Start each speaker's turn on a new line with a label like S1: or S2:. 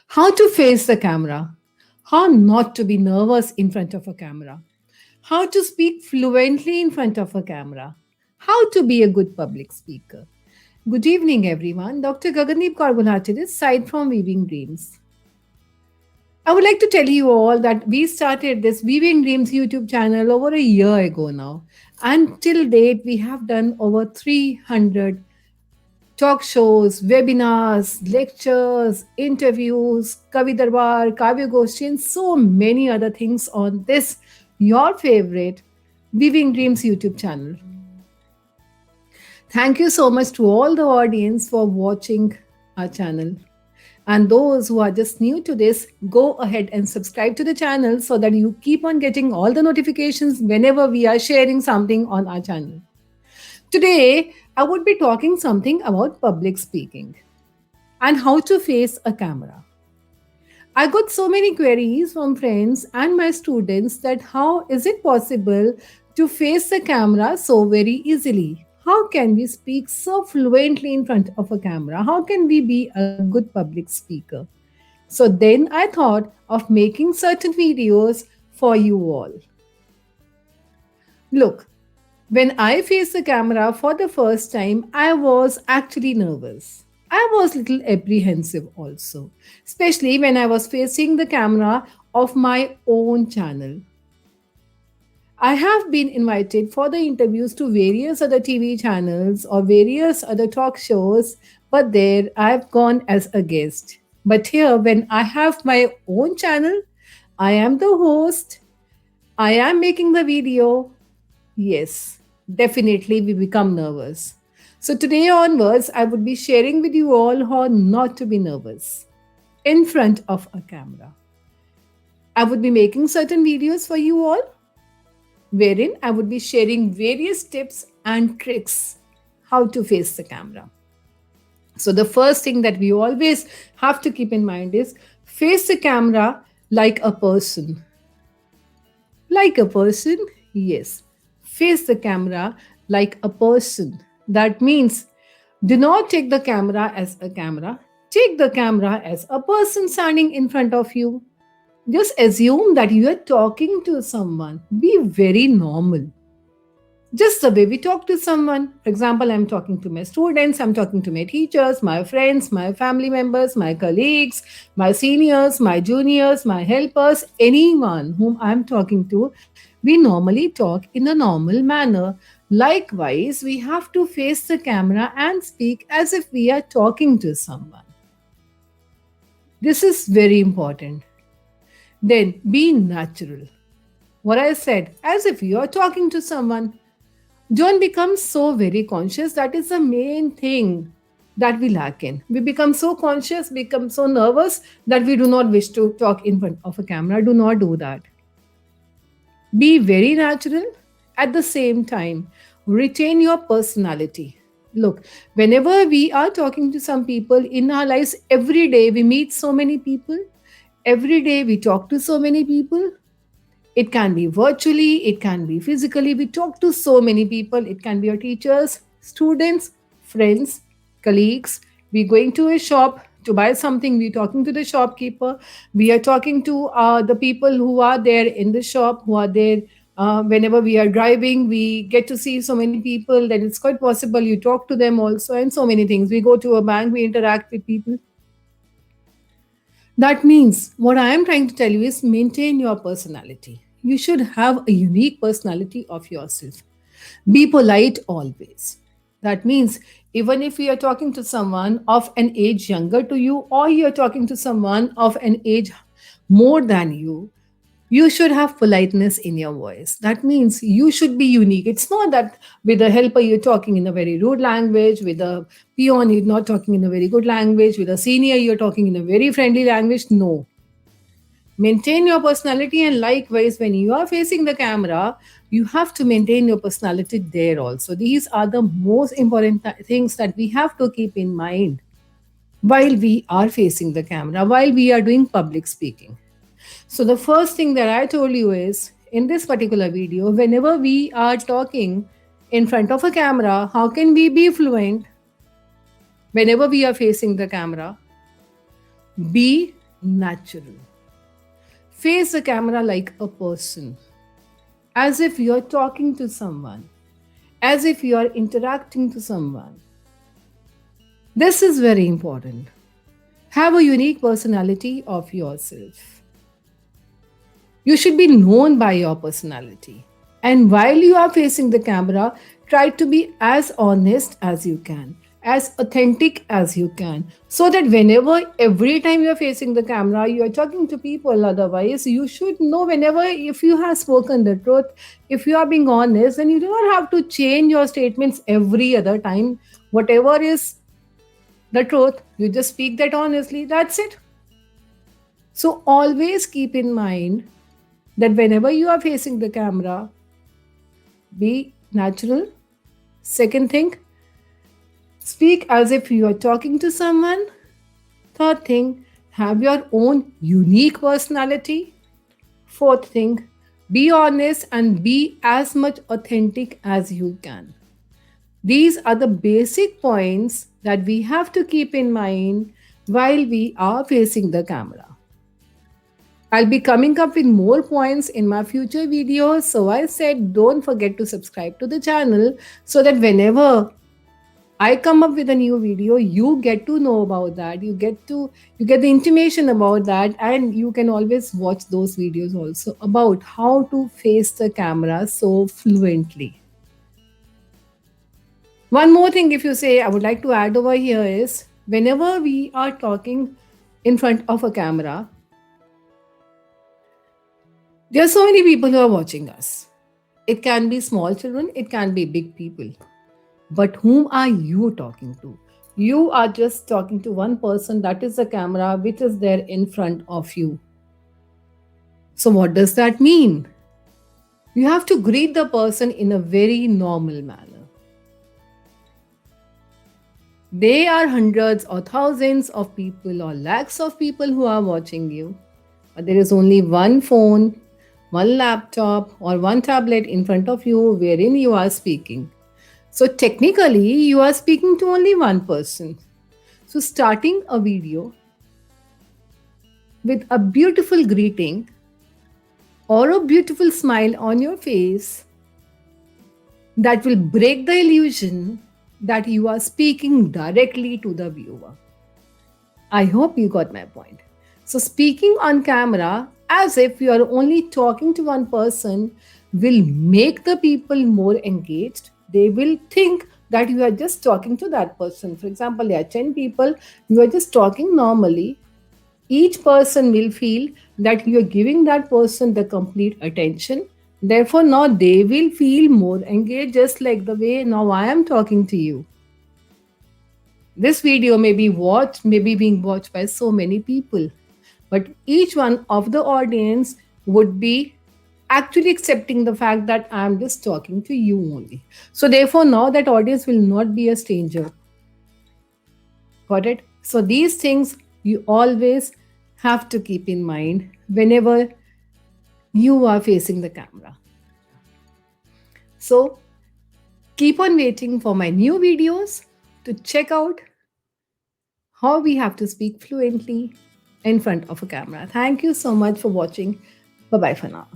S1: How to face the camera, how not to be nervous in front of a camera, how to speak fluently in front of a camera, how to be a good public speaker. Good evening, everyone. Dr. Gagandeep Karbulati this side from Weaving Dreams. I would like to tell you all that we started this Weaving Dreams YouTube channel over a year ago now. Until date, we have done over 300 talk shows, webinars, lectures, interviews, Kavi Darbar, Kavya Goshti, and so many other things on this, your favorite Weaving Dreams YouTube channel. Thank you so much to all the audience for watching our channel. And those who are just new to this, go ahead and subscribe to the channel so that you keep on getting all the notifications whenever we are sharing something on our channel. Today, I would be talking something about public speaking and how to face a camera. I got so many queries from friends and my students that how is it possible to face the camera so very easily? How can we speak so fluently in front of a camera? How can we be a good public speaker? So then I thought of making certain videos for you all. Look, when I faced the camera for the first time, I was actually nervous. I was a little apprehensive also, especially when I was facing the camera of my own channel. I have been invited for the interviews to various other TV channels or various other talk shows, but there I've gone as a guest. But here, when I have my own channel, I am the host, I am making the video. Yes, definitely we become nervous. So today onwards, I would be sharing with you all how not to be nervous in front of a camera. I would be making certain videos for you all wherein I would be sharing various tips and tricks how to face the camera. So the first thing that we always have to keep in mind is face the camera like a person. Like a person, yes. Face the camera like a person. That means do not take the camera as a camera. Take the camera as a person standing in front of you. Just assume that you are talking to someone. Be very normal. Just the way we talk to someone. For example, I'm talking to my students, I'm talking to my teachers, my friends, my family members, my colleagues, my seniors, my juniors, my helpers, anyone whom I'm talking to. We normally talk in a normal manner. Likewise, we have to face the camera and speak as if we are talking to someone. This is very important. Then be natural. What I said, as if you are talking to someone. Don't become so very conscious. That is the main thing that we lack in. We become so conscious, become so nervous that we do not wish to talk in front of a camera. Do not do that. Be very natural at the same time. Retain your personality. Look, whenever we are talking to some people in our lives, every day we meet so many people, every day we talk to so many people. It can be virtually, it can be physically. We talk to so many people. It can be our teachers, students, friends, colleagues. We're going to a shop to buy something. We're talking to the shopkeeper. We are talking to the people who are there in the shop, who are there. Whenever we are driving, we get to see so many people that it's quite possible you talk to them also, and so many things. We go to a bank, we interact with people. That means what I am trying to tell you is maintain your personality. You should have a unique personality of yourself. Be polite always. That means even if you are talking to someone of an age younger to you or you are talking to someone of an age more than you should have politeness in your voice. That means you should be unique. It's not that with a helper you're talking in a very rude language, with a peon you're not talking in a very good language, with a senior you're talking in a very friendly language. No. Maintain your personality, and likewise, when you are facing the camera, you have to maintain your personality there also. These are the most important things that we have to keep in mind while we are facing the camera, while we are doing public speaking. So, the first thing that I told you is in this particular video, whenever we are talking in front of a camera, how can we be fluent whenever we are facing the camera? Be natural. Face the camera like a person, as if you're talking to someone, as if you're interacting to someone. This is very important. Have a unique personality of yourself. You should be known by your personality. And while you are facing the camera, try to be as honest as you can, as authentic as you can, so that whenever, every time you are facing the camera, you are talking to people. Otherwise, you should know whenever, if you have spoken the truth, if you are being honest, then you do not have to change your statements every other time. Whatever is the truth, you just speak that honestly. That's it. So always keep in mind that whenever you are facing the camera, be natural. Second thing, speak as if you are talking to someone. Third thing, have your own unique personality. Fourth thing, be honest and be as much authentic as you can. These are the basic points that we have to keep in mind while we are facing the camera. I'll be coming up with more points in my future videos. So I said, don't forget to subscribe to the channel so that whenever I come up with a new video, you get to know about that. You get the information about that, and you can always watch those videos also about how to face the camera so fluently. One more thing, if you say, I would like to add over here is whenever we are talking in front of a camera, there are so many people who are watching us. It can be small children, it can be big people. But whom are you talking to? You are just talking to one person, that is the camera which is there in front of you. So, what does that mean? You have to greet the person in a very normal manner. There are hundreds or thousands of people or lakhs of people who are watching you, but there is only one phone, one laptop, or one tablet in front of you wherein you are speaking. So, technically, you are speaking to only one person. So, starting a video with a beautiful greeting or a beautiful smile on your face, that will break the illusion that you are speaking directly to the viewer. I hope you got my point. So, speaking on camera as if you are only talking to one person will make the people more engaged. They will think that you are just talking to that person. For example, there are 10 people, you are just talking normally. Each person will feel that you are giving that person the complete attention. Therefore, now they will feel more engaged, just like the way now I am talking to you. This video may be being watched by so many people, but each one of the audience would be actually accepting the fact that I'm just talking to you only. So therefore, now that audience will not be a stranger. Got it? So these things you always have to keep in mind whenever you are facing the camera. So keep on waiting for my new videos to check out how we have to speak fluently in front of a camera. Thank you so much for watching. Bye bye for now.